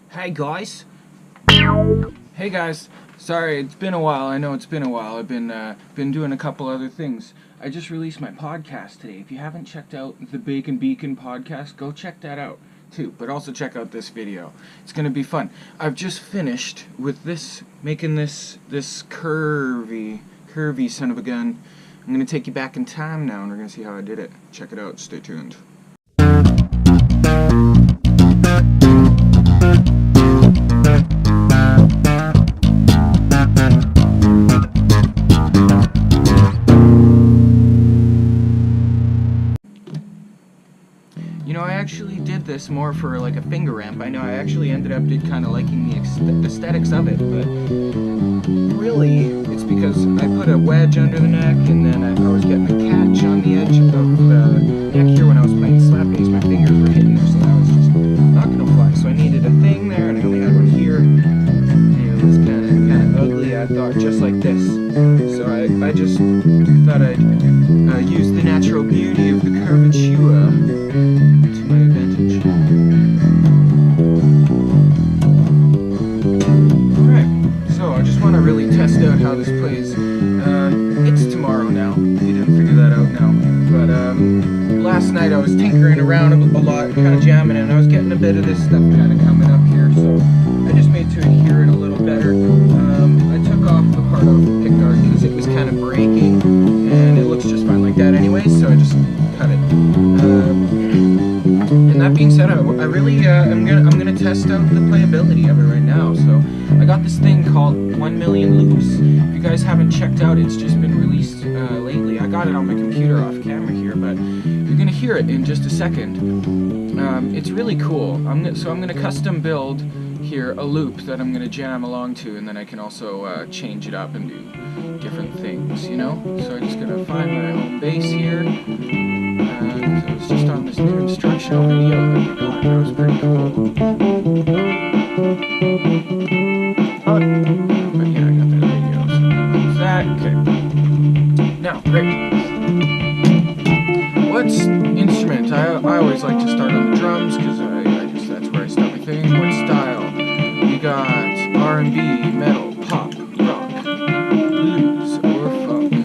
Hey guys. Hey guys. Sorry, it's been a while. I know it's been a while. I've been doing a couple other things. I just released my podcast today. If you haven't checked out the Bacon Beacon podcast, go check that out too. But also check out this video. It's gonna be fun. I've just finished with this, making this curvy son of a gun. I'm gonna take you back in time now, and we're gonna see how I did it. Check it out. Stay tuned. You know, I actually did this more for like a finger ramp. I know I actually ended up kind of liking the aesthetics of it, but really it's because I put a wedge under the neck, and then I was getting a catch on the edge of the neck here when I was playing slap bass. My fingers were hitting there, so that was just not going to fly. So I needed a thing there, and I only had one here, and it was kind of ugly. I thought just like this. So I just thought I'd use the natural beauty of the curvature to my advantage. Alright, so I just want to really test out how this plays. It's tomorrow now, if you didn't figure that out now. But last night I was tinkering around a lot, kind of jamming, and I was getting a bit of this stuff kind of coming up here, so I just made to hear it a little better. I took off the part of the pickguard because it was kind of breaking, and it looks just fine like that anyway, so I just cut it. And that being said, I really I'm gonna test out the playability of it right now. So I got this thing called 1 Million Loops. If you guys haven't checked out, it's just been released lately. I got it on my computer off camera here, but you're gonna hear it in just a second. It's really cool. I'm gonna custom build here a loop that I'm gonna jam along to, and then I can also change it up and do different things, you know? So I just gotta find my home base here. So I was just on this new instructional video that they got. That was pretty cool. But yeah, I got that video. So that's that. Okay. Now, great. What's instrument? I always like to start on the drums because I just that's where I start my thing. What style? We got R&B, metal, pop, rock, blues, or funk. I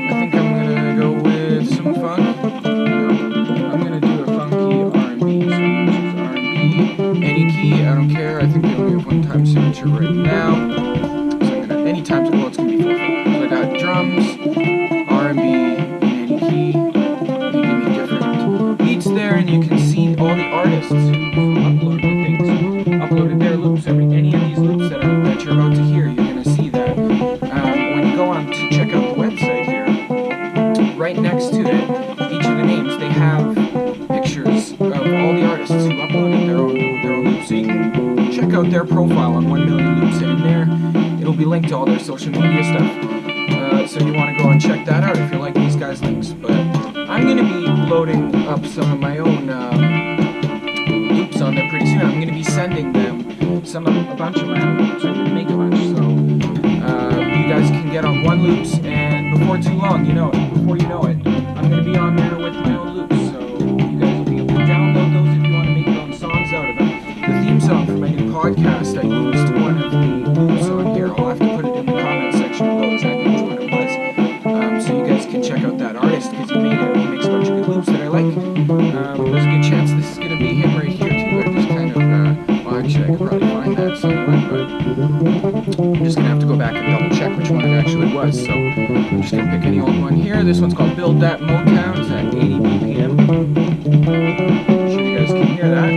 think I'm gonna go with some funk. No, I'm gonna do a funky R&B. So I'm gonna choose R&B, any key, I don't care. I think they only have one time signature right now. So I'm gonna any time. Well, it's gonna be 4/4. So I got drums, R&B, any key. You give me different beats there, and you can see all the artists who uploaded their loops. Any of these loops that you're about to hear, you're gonna see that. When you go on to check out the website here, right next to it, each of the names, they have pictures of all the artists who uploaded their own loops. So you can check out their profile on 1 Million Loops, and in there, it'll be linked to all their social media stuff. So you want to go and check that out if you like these guys' links. But I'm going to be loading up some of my own loops on there pretty soon. I'm going to be sending them a bunch of my own loops. I'm going to make a bunch. So you guys can get on one loops, and before too long, before you know it, I'm going to be on there with my own loops. So you guys will be able to download those if you want to make your own songs out of them. The theme song for my new podcast, I used one of the loops on here. I'll have to put it in the comment section below exactly which one it was. So you guys can check out that artist because he makes a bunch of good loops that I like. There's a good chance this is going to be him right here too. I just kind of, well actually I could probably find that somewhere, but I'm just going to have to go back and double check which one it actually was. So I'm just going to pick any old one here. This one's called Build That Motown. It's at 80 BPM. I'm sure you guys can hear that.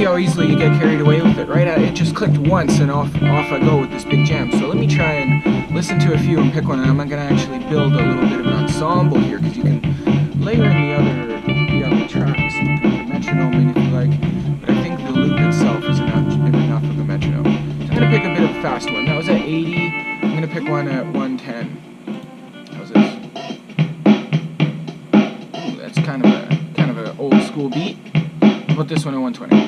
How easily you get carried away with it, right? It just clicked once and off I go with this big jam. So let me try and listen to a few and pick one, and I'm going to actually build a little bit of an ensemble here because you can layer in the other tracks and put the metronome in if you like, but I think the loop itself is enough of a metronome. So I'm going to pick a bit of a fast one. That was at 80. I'm going gonna pick one at 110. How's this? Ooh, that's kind of an old school beat. How about this one at 120? Ooh.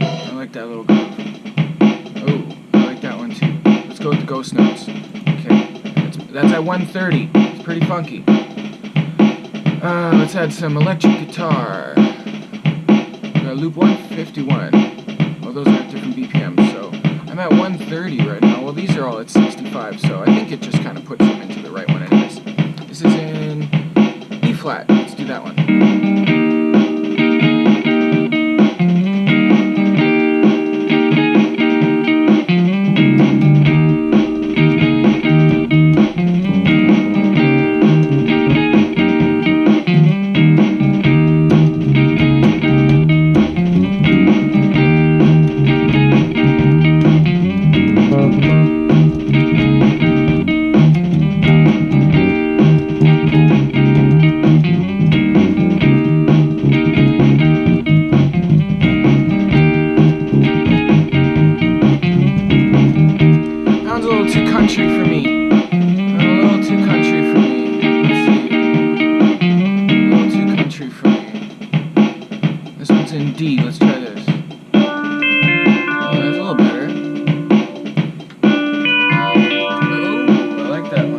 I like that little groove. Oh, I like that one too. Let's go with the ghost notes. Okay, that's at 130. It's pretty funky. Let's add some electric guitar. Loop 151. Well, those are at different BPMs, so I'm at 130 right now. Well, these are all at 65, so I think it just kind of puts them into the right one anyways. This is in E flat. Let's do that one. Country for me. A little too country for me. Let's see. A little too country for me. This one's in D. Let's try this. Oh, that's a little better. Oh, I like that one.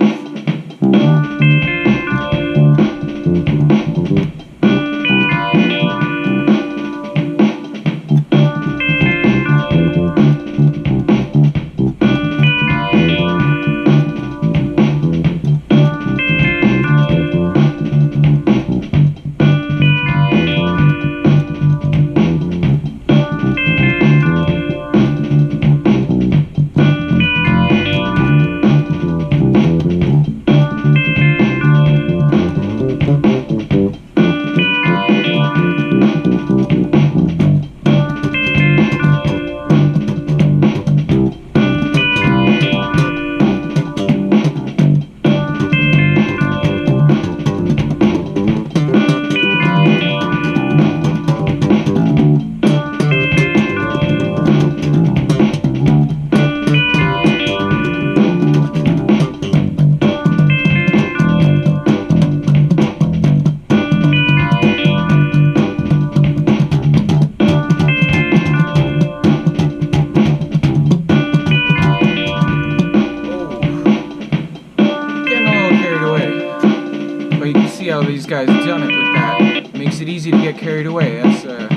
How these guys done it with that. Makes it easy to get carried away. That's a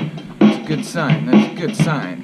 good sign. That's a good sign.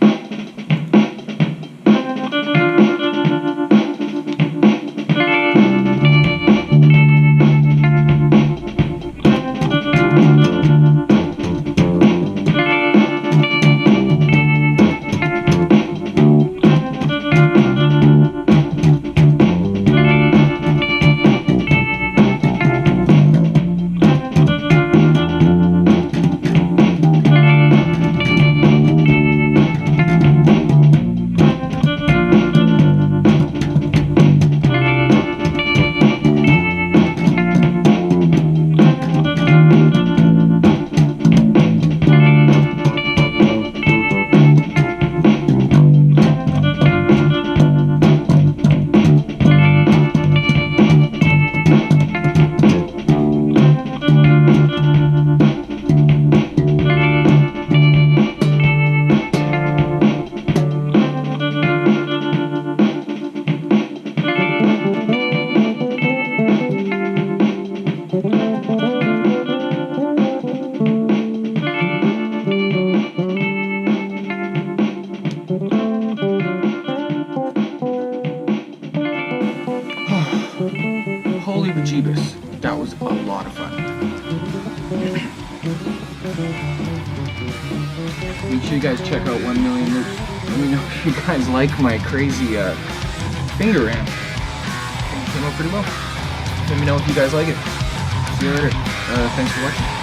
Holy bejeebus, that was a lot of fun. Make sure you guys check out 1 Million Loops. Let me know if you guys like my crazy finger ramp. Came out pretty well. Let me know if you guys like it. See you later. Thanks for watching.